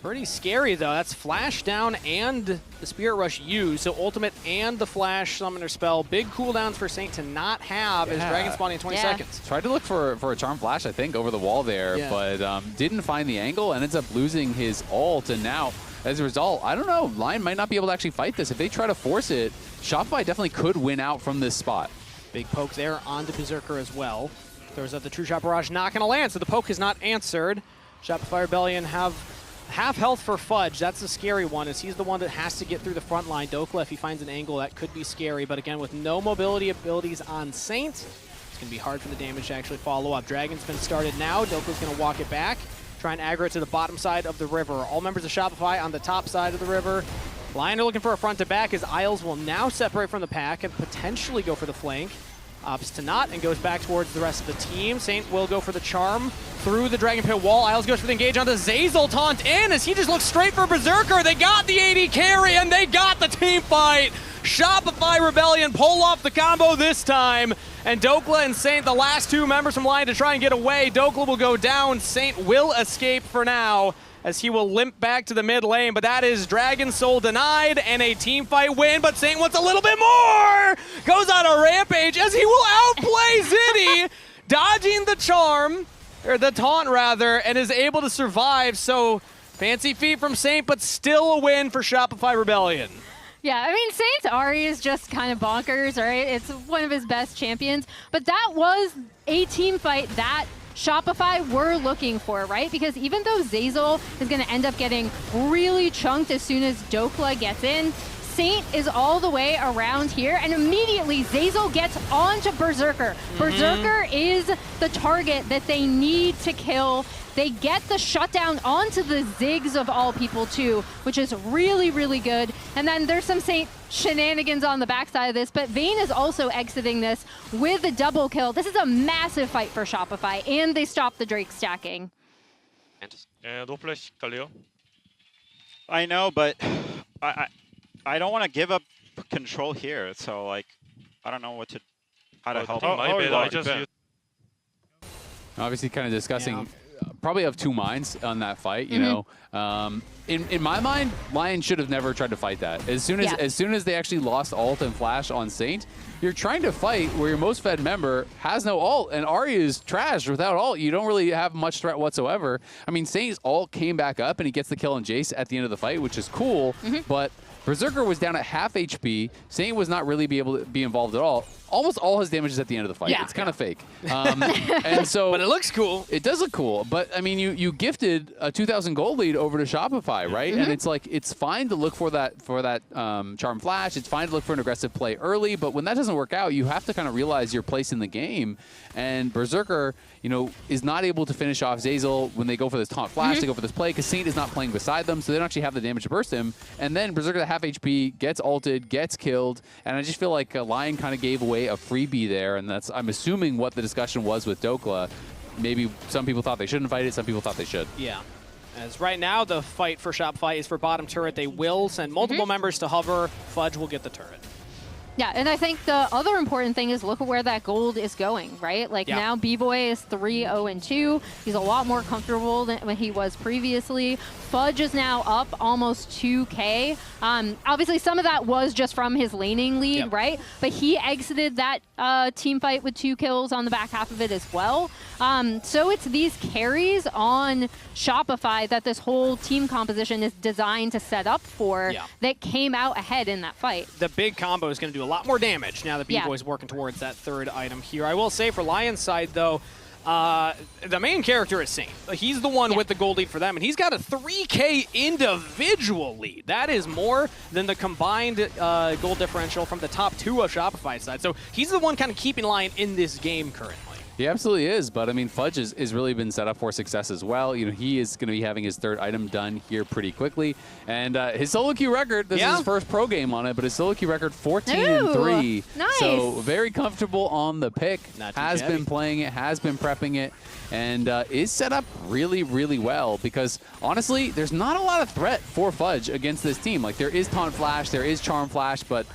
pretty scary, though. That's Flash down and the Spirit Rush used, so ultimate and the Flash Summoner spell. Big cooldowns for Saint to not have as Dragon spawning in 20 seconds. Tried to look for a Charm Flash, I think, over the wall there, but didn't find the angle and ends up losing his ult, and now as a result, I don't know, LYON might not be able to actually fight this. If they try to force it, Shopify definitely could win out from this spot. Big poke there onto Berserker as well. Throws out the True Shot Barrage, not going to land, so the poke is not answered. Shopify Rebellion have half health for Fudge. That's a scary one, as he's the one that has to get through the front line. Dhokla, if he finds an angle, that could be scary, but again, with no mobility abilities on Saint, it's going to be hard for the damage to actually follow up. Dragon's been started now. Dokla's going to walk it back. Try and aggro it to the bottom side of the river. All members of Shopify on the top side of the river. LYON are looking for a front to back, as Isles will now separate from the pack and potentially go for the flank. Opts to not and goes back towards the rest of the team. Saint will go for the charm through the Dragon Pit wall. Isles goes for the engage onto Zeyzal, taunt in as he just looks straight for Berserker. They got the AD carry and they got the team fight. Shopify Rebellion pull off the combo this time. And Dhokla and Saint, the last 2 members from LYON to try and get away. Dhokla will go down. Saint will escape for now, as he will limp back to the mid lane. But that is Dragon Soul denied and a team fight win. But Saint wants a little bit more. Goes on a rampage as he will outplay Zinie, dodging the charm, or the taunt rather, and is able to survive. So fancy feat from Saint, but still a win for Shopify Rebellion. Yeah, I mean, Saint's Ahri is just kind of bonkers, right? It's one of his best champions. But that was a team fight that Shopify were looking for, right? Because even though Zeyzal is going to end up getting really chunked as soon as Dhokla gets in, Saint is all the way around here, and immediately Zeyzal gets onto Berserker. Berserker is the target that they need to kill. They get the shutdown onto the Ziggs of all people too, which is really, really good. And then there's some Saint shenanigans on the backside of this, but Vayne is also exiting this with a double kill. This is a massive fight for Shopify, and they stop the Drake stacking. Don't flash Galio. I know, but I don't want to give up control here. So like, I don't know how to help. Obviously, kind of discussing. Probably have two minds on that fight, you know. In my mind, LYON should have never tried to fight that. As soon as they actually lost ult and flash on Saint, you're trying to fight where your most fed member has no ult, and Ahri is trashed without ult. You don't really have much threat whatsoever. I mean, Saint's ult came back up, and he gets the kill on Jayce at the end of the fight, which is cool, but Berserker was down at half HP. Saint was not really able to be involved at all. Almost all his damage is at the end of the fight. Yeah. It's kind of fake. And so, but it looks cool. It does look cool. But I mean, you gifted a 2,000 gold lead over to Shopify, right? And it's like, it's fine to look for that charm flash. It's fine to look for an aggressive play early. But when that doesn't work out, you have to kind of realize your place in the game. And Berserker, you know, is not able to finish off Zeyzal when they go for this taunt flash, they go for this play, because Saint is not playing beside them, so they don't actually have the damage to burst him. And then Berserker at half HP gets ulted, gets killed, and I just feel like LYON kind of gave away a freebie there, and that's, I'm assuming, what the discussion was with Dhokla. Maybe some people thought they shouldn't fight it, some people thought they should. Yeah. As right now, the fight for Shopify is for bottom turret. They will send multiple members to hover. Fudge will get the turret. Yeah, and I think the other important thing is look at where that gold is going, right? Like now Bvoy is 3-0-2. He's a lot more comfortable than when he was previously. Fudge is now up almost 2K. Obviously, some of that was just from his laning lead, right? But he exited that team fight with 2 kills on the back half of it as well. So it's these carries on Shopify that this whole team composition is designed to set up for that came out ahead in that fight. The big combo is going to do a lot more damage now that Bvoy's working towards that third item here. I will say for LYON's side, though, the main character is Saint. He's the one with the gold lead for them, and he's got a 3K individual lead. That is more than the combined gold differential from the top 2 of Shopify's side. So he's the one kind of keeping LYON in this game currently. He absolutely is, but I mean, Fudge has really been set up for success as well. You know, he is going to be having his third item done here pretty quickly, and his solo queue record, this is his first pro game on it, but his solo queue record 14-3. Nice. So very comfortable on the pick, has heavy. been playing it, has been prepping it, and is set up really, really well, because honestly, there's not a lot of threat for Fudge against this team. Like, there is Taunt Flash, there is Charm Flash, but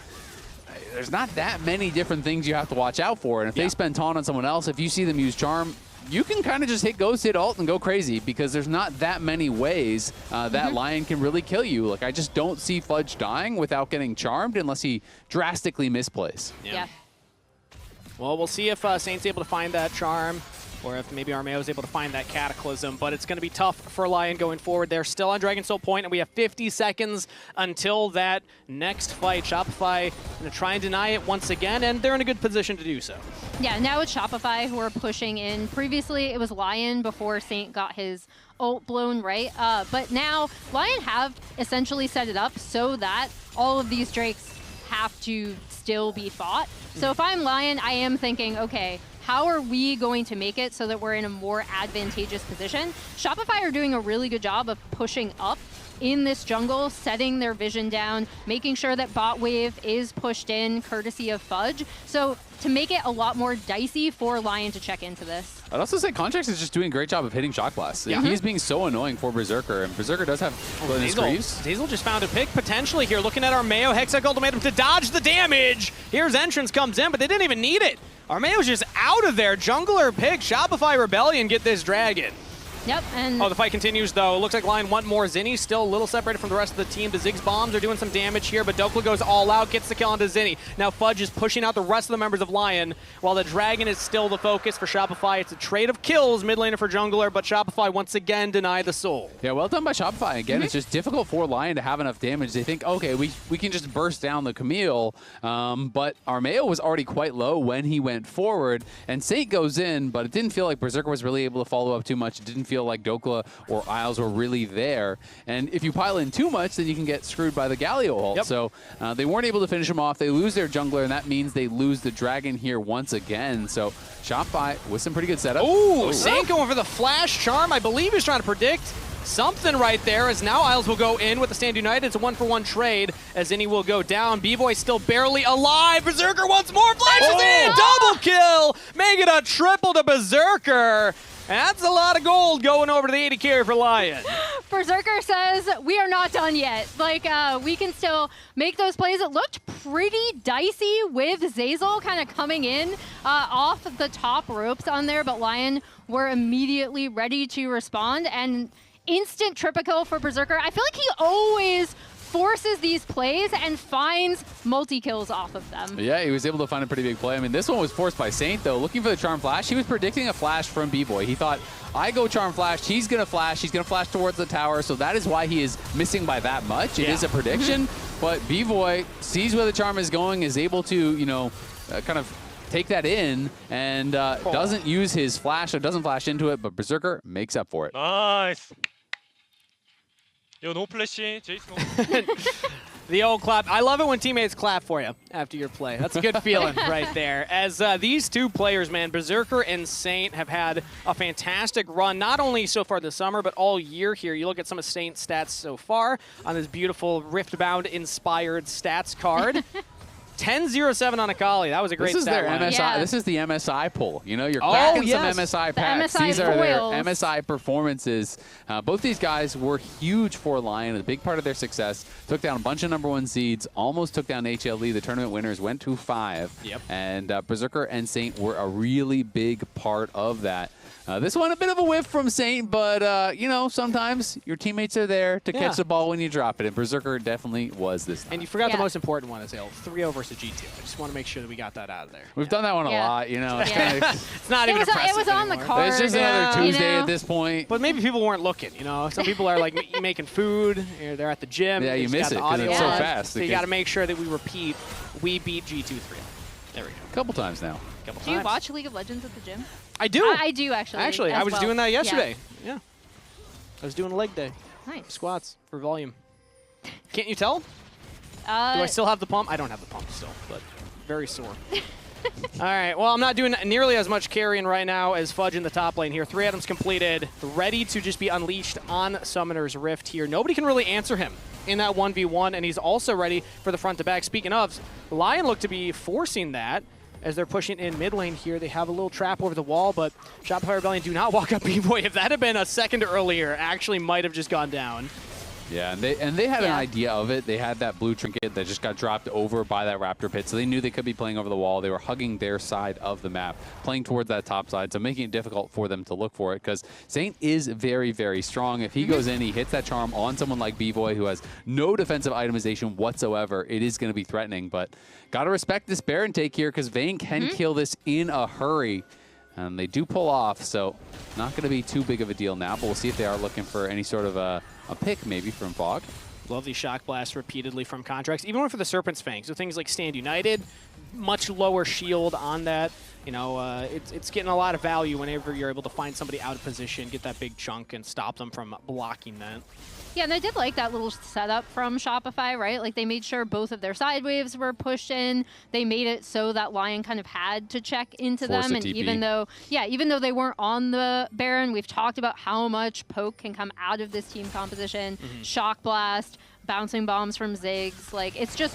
there's not that many different things you have to watch out for. And if they spend Taunt on someone else, if you see them use Charm, you can kind of just hit Ghost, hit Ult, and go crazy, because there's not that many ways that LYON can really kill you. Like, I just don't see Fudge dying without getting charmed unless he drastically misplays. Yeah. Well, we'll see if Saint's able to find that charm, or if maybe Armao is able to find that Cataclysm, but it's going to be tough for LYON going forward. They're still on Dragon Soul Point, and we have 50 seconds until that next fight. Shopify going to try and deny it once again, and they're in a good position to do so. Yeah, now it's Shopify who are pushing in. Previously, it was LYON before Saint got his ult blown, right? But now, LYON have essentially set it up so that all of these Drakes have to still be fought. So if I'm LYON, I am thinking, okay, how are we going to make it so that we're in a more advantageous position? Shopify are doing a really good job of pushing up in this jungle, setting their vision down, making sure that bot wave is pushed in courtesy of Fudge. So to make it a lot more dicey for LYON to check into this. I'd also say Contractz is just doing a great job of hitting Shock Blast. He's being so annoying for Berserker, and Berserker does have Zeyzal just found a pick potentially here, looking at Armao. Hextech ultimatum to dodge the damage. Here's Entrance comes in, but they didn't even need it. Armao's just out of there. Jungler pick. Shopify Rebellion get this dragon. Yep, and the fight continues, though. It looks like LYON want more. Zinie still a little separated from the rest of the team. The Ziggs bombs are doing some damage here, but Dhokla goes all out, gets the kill onto Zinie. Now Fudge is pushing out the rest of the members of LYON, while the Dragon is still the focus for Shopify. It's a trade of kills, mid laner for jungler, but Shopify once again deny the soul. Yeah, well done by Shopify. Again, it's just difficult for LYON to have enough damage. They think, okay, we can just burst down the Camille, but Armao was already quite low when he went forward, and Saint goes in, but it didn't feel like Berserker was really able to follow up too much. It didn't feel like Dhokla or Isles were really there. And if you pile in too much, then you can get screwed by the Galio ult. Yep. So they weren't able to finish him off. They lose their jungler, and that means they lose the Dragon here once again. So Shopify with some pretty good setup. Ooh, Saint going for the flash charm. I believe he's trying to predict something right there, as now Isles will go in with the Stand United. It's a 1-for-1 trade, as Zinie will go down. Bvoy still barely alive. Berserker once more, flashes in, double kill, make it a triple to Berserker. That's a lot of gold going over to the AD carry for LYON. Berserker says, we are not done yet. Like, we can still make those plays. It looked pretty dicey with Zeyzal kind of coming in off the top ropes on there, but LYON were immediately ready to respond, and instant triple kill for Berserker. I feel like he always forces these plays and finds multi-kills off of them. Yeah, he was able to find a pretty big play. I mean, this one was forced by Saint, though. Looking for the Charm Flash, he was predicting a flash from Bvoy. He thought, I go Charm Flash, he's going to flash towards the tower, so that is why he is missing by that much. It is a prediction, but Bvoy sees where the Charm is going, is able to, you know, kind of take that in, and doesn't use his flash, or doesn't flash into it, but Berserker makes up for it. Nice. Yo, no flashing, Jayce. The old clap. I love it when teammates clap for you after your play. That's a good feeling right there. As these two players, man, Berserker and Saint, have had a fantastic run, not only so far this summer, but all year here. You look at some of Saint's stats so far on this beautiful Riftbound-inspired stats card. 10-0-7 on Akali. That was a great This is stat their line. MSI. This is the MSI pull. You know, you're cracking some MSI packs. MSI These are their foils. MSI performances. Both these guys were huge for LYON. A big part of their success. Took down a bunch of #1 seeds. Almost took down HLE. The tournament winners went to 5. Yep. And Berserker and Saint were a really big part of that. This one a bit of a whiff from Saint, but you know, sometimes your teammates are there to catch the ball when you drop it, and Berserker definitely was this time. And you forgot the most important one, Azael. 3-0 versus G2. I just want to make sure that we got that out of there. We've done that one a lot, you know. It's kind of, it's not even impressive It was on the card. it's just another Tuesday at this point. But maybe people weren't looking, you know. Some people are like making food, or they're at the gym. Yeah, you miss it because it's so fast. So you got to make sure that we repeat, we beat G2 3-0. There we go. A couple times now. Do you watch League of Legends at the gym? I do. I do, actually. Actually, I was doing that yesterday. Yeah. I was doing leg day. Nice. Squats for volume. Can't you tell? Do Uh, I still have the pump? I don't have the pump still, but very sore. All right, well, I'm not doing nearly as much carrying right now as Fudge in the top lane here. 3 items completed, ready to just be unleashed on Summoner's Rift here. Nobody can really answer him in that 1v1, and he's also ready for the front to back. Speaking of, LYON look to be forcing that as they're pushing in mid lane here. They have a little trap over the wall, but Shopify Rebellion do not walk up Bvoy. If that had been a second earlier, actually might have just gone down. Yeah, and they had an idea of it. They had that blue trinket that just got dropped over by that Raptor pit, so they knew they could be playing over the wall. They were hugging their side of the map, playing towards that top side, so making it difficult for them to look for it, because Saint is very, very strong. If he goes in, he hits that charm on someone like Bvoy, who has no defensive itemization whatsoever, it is going to be threatening. But got to respect this Baron take here, because Vayne can kill this in a hurry. And they do pull off, so not going to be too big of a deal now, but we'll see if they are looking for any sort of a pick maybe from Fog. Love these shock blasts repeatedly from Contractz, even one for the Serpent's Fang. So things like Stand United, much lower shield on that. You know, it's getting a lot of value whenever you're able to find somebody out of position, get that big chunk, and stop them from blocking that. Yeah, and I did like that little setup from Shopify, right? Like, they made sure both of their side waves were pushed in. They made it so that LYON kind of had to check into them. And even though they weren't on the Baron, we've talked about how much poke can come out of this team composition. Shock blast, bouncing bombs from Ziggs. Like, it's just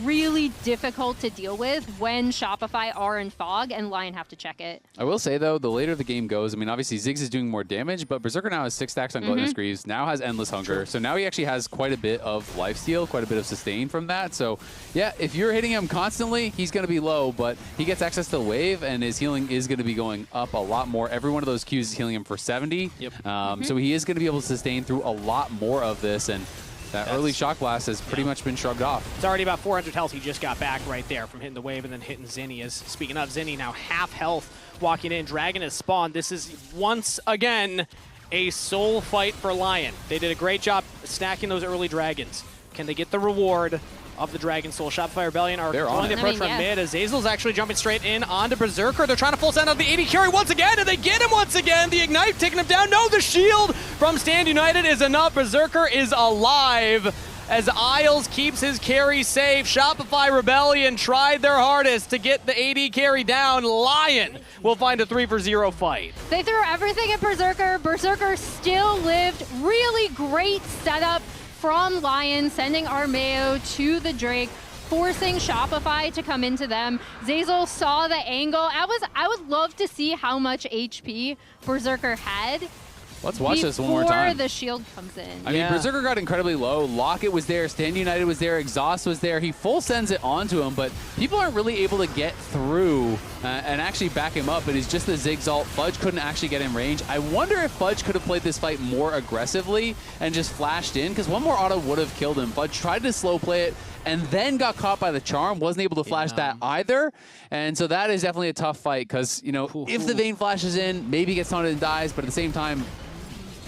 really difficult to deal with when Shopify are in fog and LYON have to check it. I will say, though, the later the game goes, I mean, obviously Ziggs is doing more damage, but Berserker now has 6 stacks on Gluttonous Greaves, now has Endless Hunger, so now he actually has quite a bit of lifesteal, quite a bit of sustain from that. So, yeah, if you're hitting him constantly, he's going to be low, but he gets access to the wave, and his healing is going to be going up a lot more. Every one of those Qs is healing him for 70, so he is going to be able to sustain through a lot more of this, and that early Shock Blast has pretty much been shrugged off. It's already about 400 health. He just got back right there from hitting the wave and then hitting Zinie. Speaking of Zinie, now half health walking in. Dragon has spawned. This is once again a soul fight for LYON. They did a great job stacking those early dragons. Can they get the reward of the Dragon Soul? Shopify Rebellion are going to approach from mid. Zeyzal's actually jumping straight in onto Berserker. They're trying to full send on the AD carry once again, and they get him once again. The Ignite taking him down. No, the shield from Stand United is enough. Berserker is alive as Isles keeps his carry safe. Shopify Rebellion tried their hardest to get the AD carry down. LYON will find a 3-for-0 fight. They threw everything at Berserker. Berserker still lived. Really great setup from LYON, sending Armao to the Drake, forcing Shopify to come into them. Zeyzal saw the angle. I would love to see how much HP Berserker had. Let's watch this one more time. Before the shield comes in. I mean, Berserker got incredibly low. Locket was there. Stand United was there. Exhaust was there. He full sends it onto him, but people aren't really able to get through and actually back him up. It is just the Ziggs ult. Fudge couldn't actually get in range. I wonder if Fudge could have played this fight more aggressively and just flashed in, because one more auto would have killed him. Fudge tried to slow play it and then got caught by the charm. Wasn't able to flash that either. And so that is definitely a tough fight, because, you know, if the Vayne flashes in, maybe he gets taunted and dies, but at the same time,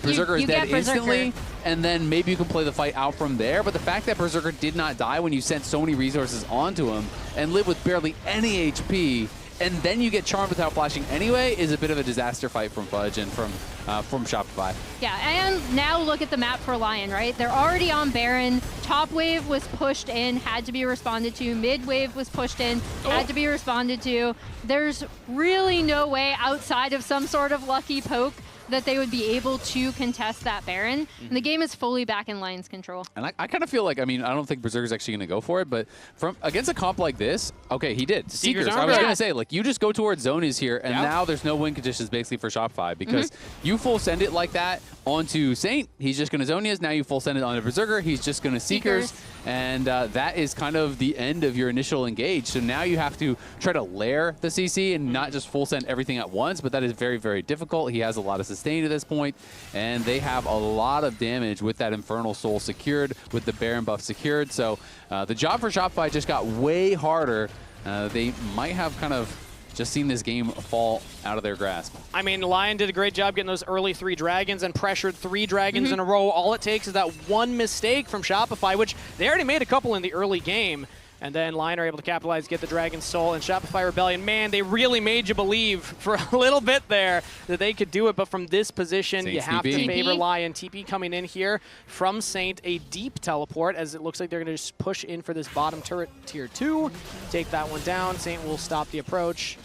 Berserker is dead instantly, and then maybe you can play the fight out from there. But the fact that Berserker did not die when you sent so many resources onto him and live with barely any HP, and then you get charmed without flashing anyway, is a bit of a disaster fight from Fudge and from Shopify. Yeah, and now look at the map for LYON, right? They're already on Baron. Top wave was pushed in, had to be responded to. Mid wave was pushed in, had to be responded to. There's really no way outside of some sort of lucky poke that they would be able to contest that Baron. And the game is fully back in LYON's control. And I kind of feel like, I mean, I don't think Berserker's actually going to go for it, but from against a comp like this, okay, he did. Seekers. I was going to say, like, you just go towards Zonies here, and now there's no win conditions basically for Shopify, because you full send it like that onto Saint, he's just going to Zonias. Now you full send it onto Berserker, he's just going to Seekers. And that is kind of the end of your initial engage. So now you have to try to layer the CC and not just full send everything at once, but that is very, very difficult. He has a lot of sustain to this point, and they have a lot of damage with that Infernal Soul secured, with the Baron buff secured. So the job for Shopify just got way harder. They might have kind of just seen this game fall out of their grasp. I mean, LYON did a great job getting those early 3 dragons and pressured 3 dragons in a row. All it takes is that one mistake from Shopify, which they already made a couple in the early game. And then LYON are able to capitalize, get the Dragon Soul, and Shopify Rebellion, man, they really made you believe for a little bit there that they could do it. But from this position, Saint's you have TP. to favor LYON. TP coming in here from Saint, a deep teleport, as it looks like they're going to just push in for this bottom turret, tier 2. Take that one down. Saint will stop the approach.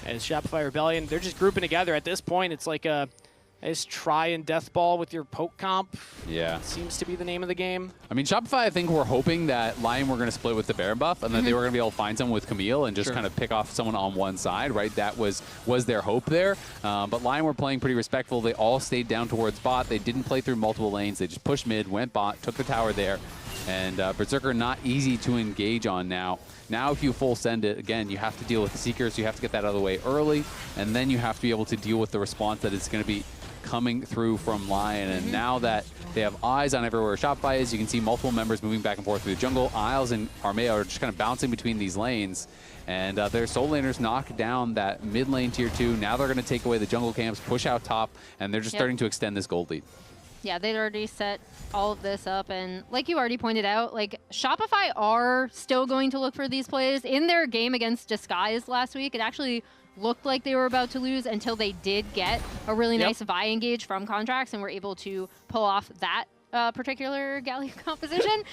As Shopify Rebellion, they're just grouping together. At this point, it's like a just try and death ball with your poke comp. Yeah. Seems to be the name of the game. I mean, Shopify, I think we're hoping that LYON were going to split with the Baron buff, and that they were going to be able to find someone with Camille and just kind of pick off someone on one side, right? That was their hope there. But LYON were playing pretty respectful. They all stayed down towards bot. They didn't play through multiple lanes. They just pushed mid, went bot, took the tower there. And Berserker not easy to engage on now. Now if you full send it, again, you have to deal with the Seekers. You have to get that out of the way early, and then you have to be able to deal with the response that is going to be coming through from LYON. And now that they have eyes on everywhere Shopify is, you can see multiple members moving back and forth through the jungle. Isles and Armao are just kind of bouncing between these lanes. And their soul laners knock down that mid lane tier 2. Now they're going to take away the jungle camps, push out top, and they're just starting to extend this gold lead. Yeah, they'd already set all of this up, and like you already pointed out, like Shopify are still going to look for these plays. In their game against Disguise last week, it actually looked like they were about to lose until they did get a really nice Vi engage from Contractz and were able to pull off that particular Galio composition.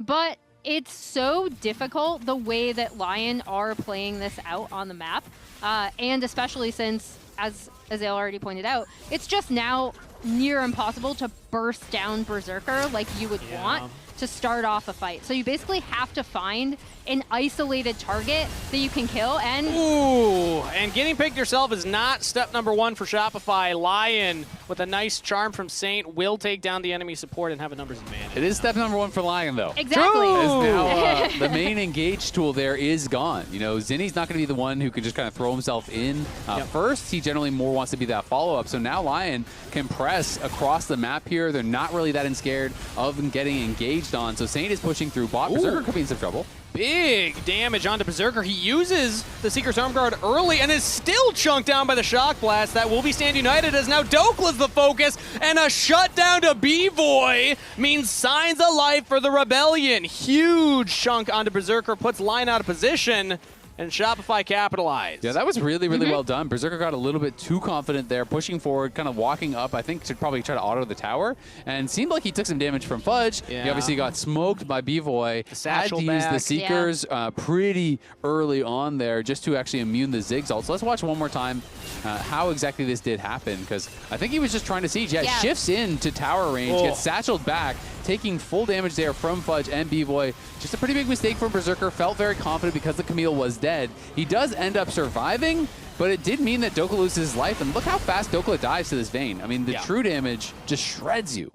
But it's so difficult the way that LYON are playing this out on the map, and especially since, as Azael already pointed out, it's just now near impossible to burst down Berserker like you would want to start off a fight. So you basically have to find an isolated target that you can kill. And ooh, and getting picked yourself is not step number one for Shopify. LYON, with a nice charm from Saint, will take down the enemy support and have a numbers advantage. It is step number one for LYON, though. Exactly. Now, the main engage tool there is gone. You know, Zinie's not going to be the one who can just kind of throw himself in first. He generally more wants to be that follow-up. So now LYON can press across the map here. They're not really that scared of getting engaged on. So Saint is pushing through bot. Berserker could be in some trouble. Big damage onto Berserker. He uses the Seeker's Arm Guard early and is still chunked down by the Shock Blast. That will be Stand United as now Dhokla's the focus, and a shutdown to Bvoy means signs of life for the Rebellion. Huge chunk onto Berserker, puts Line out of position, and Shopify capitalized. Yeah, that was really, really well done. Berserker got a little bit too confident there, pushing forward, kind of walking up, I think, to probably try to auto the tower, and seemed like he took some damage from Fudge. Yeah. He obviously got smoked by Bvoy. Had to use back. the Seekers pretty early on there just to actually immune the Ziggs ult. So let's watch one more time how exactly this did happen, because I think he was just trying to siege. Yeah, shifts into tower range, gets satcheled back, taking full damage there from Fudge and Bvoy. Just a pretty big mistake from Berserker. Felt very confident because the Camille was dead. He does end up surviving, but it did mean that Dhokla loses his life. And look how fast Dhokla dies to this Vayne. I mean, the true damage just shreds you.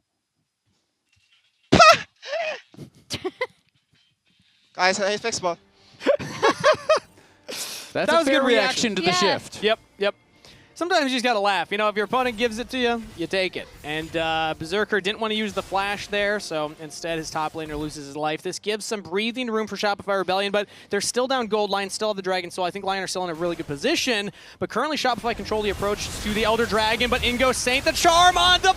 Guys, I fixed bot. That's that a was a fair good reaction to the shift. Yep. Sometimes you just gotta laugh. You know, if your opponent gives it to you, you take it. And Berserker didn't want to use the flash there, so instead his top laner loses his life. This gives some breathing room for Shopify Rebellion, but they're still down gold line, still have the Dragon Soul. I think LYON are still in a really good position, but currently Shopify control the approach to the Elder Dragon, but in goes Saint, the charm on the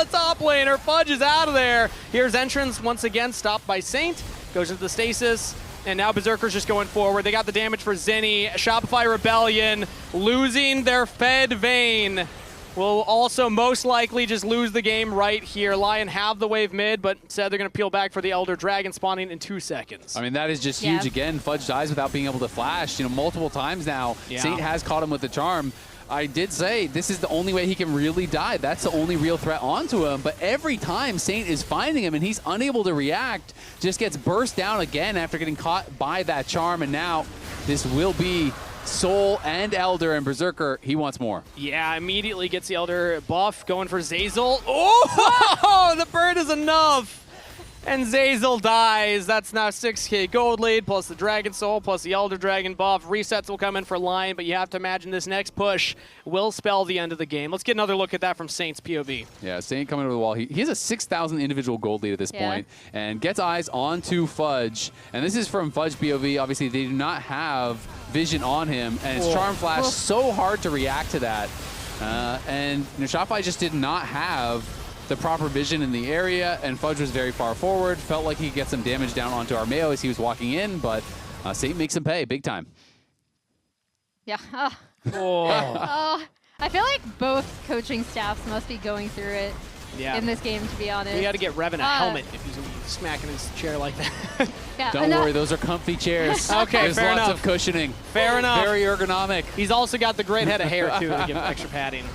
top laner. Fudge is out of there. Here's entrance once again, stopped by Saint, goes into the stasis. And now Berserker's just going forward. They got the damage for Zinie. Shopify Rebellion losing their fed Vayne will also most likely just lose the game right here. LYON have the wave mid, but said they're going to peel back for the Elder Dragon spawning in 2 seconds. I mean, that is just huge. Again, Fudge dies without being able to flash, you know, multiple times now. Saint has caught him with the charm. I did say this is the only way he can really die. That's the only real threat onto him. But every time Saint is finding him and he's unable to react, just gets burst down again after getting caught by that charm. And now this will be Soul and Elder, and Berserker, he wants more. Yeah, immediately gets the Elder buff, going for Zeyzal. Oh, the bird is enough. And Zeyzal dies. That's now 6k gold lead, plus the Dragon Soul, plus the Elder Dragon buff. Resets will come in for LYON, but you have to imagine this next push will spell the end of the game. Let's get another look at that from Saint's POV. Yeah, Saint coming over the wall. He has a 6,000 individual gold lead at this point, and gets eyes onto Fudge. And this is from Fudge POV. Obviously, they do not have vision on him, and it's Charm Flash so hard to react to that. And you know, Shopify just did not have the proper vision in the area, and Fudge was very far forward. Felt like he could get some damage down onto Armao as he was walking in, but Saint makes him pay big time. Yeah. I feel like both coaching staffs must be going through it in this game, to be honest. We got to get Revan a helmet if he's smacking his chair like that. Don't worry, those are comfy chairs. Okay, There's fair lots enough. of cushioning. Fair enough. Very ergonomic. He's also got the great head of hair, too, to give him extra padding.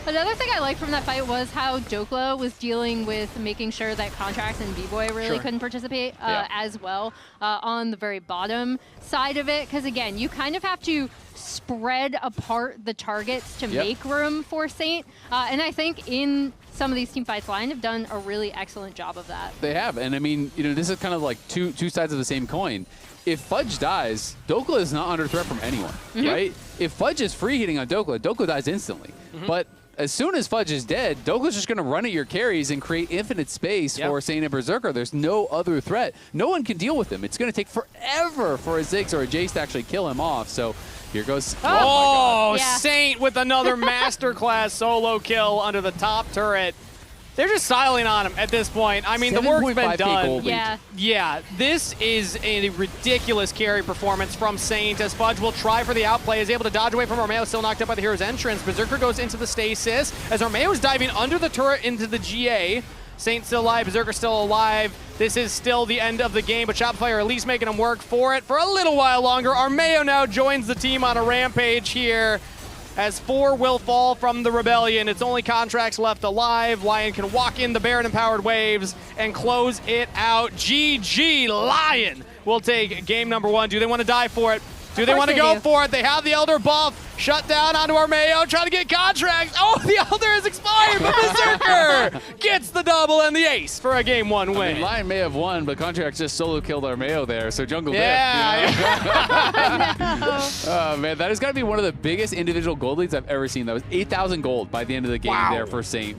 Another thing I liked from that fight was how Dhokla was dealing with making sure that Contractz and Bvoy really couldn't participate as well on the very bottom side of it. Because, again, you kind of have to spread apart the targets to make room for Saint. And I think in some of these team fights, LYON have done a really excellent job of that. They have. And, I mean, you know, this is kind of like two sides of the same coin. If Fudge dies, Dhokla is not under threat from anyone, right? If Fudge is free hitting on Dhokla, Dhokla dies instantly. But as soon as Fudge is dead, Dokla's just going to run at your carries and create infinite space for Saint and Berserker. There's no other threat. No one can deal with him. It's going to take forever for a Ziggs or a Jayce to actually kill him off. So here goes. Oh, Saint with another masterclass solo kill under the top turret. They're just styling on him at this point. I mean, the work's been done. Yeah, this is a ridiculous carry performance from Saint, as Fudge will try for the outplay, is able to dodge away from Armao, still knocked up by the hero's entrance. Berserker goes into the stasis, as Armao is diving under the turret into the GA. Saint still alive, Berserker still alive. This is still the end of the game, but Shopify are at least making him work for it for a little while longer. Armao now joins the team on a rampage here. as 4 will fall from the Rebellion. It's only Contractz left alive. LYON can walk in the Baron-empowered waves and close it out. GG, LYON will take game number 1. Do they want to die for it? Do they want to go for it? They have the Elder buff. Shut down onto Armao, trying to get Contractz. Oh, the Elder has expired, but Berserker gets the double and the ace for a game 1 win. I mean, LYON may have won, but Contractz just solo killed Armao there, so jungle dead. Yeah. Oh, man, that has got to be one of the biggest individual gold leads I've ever seen. That was 8,000 gold by the end of the game there for Saint.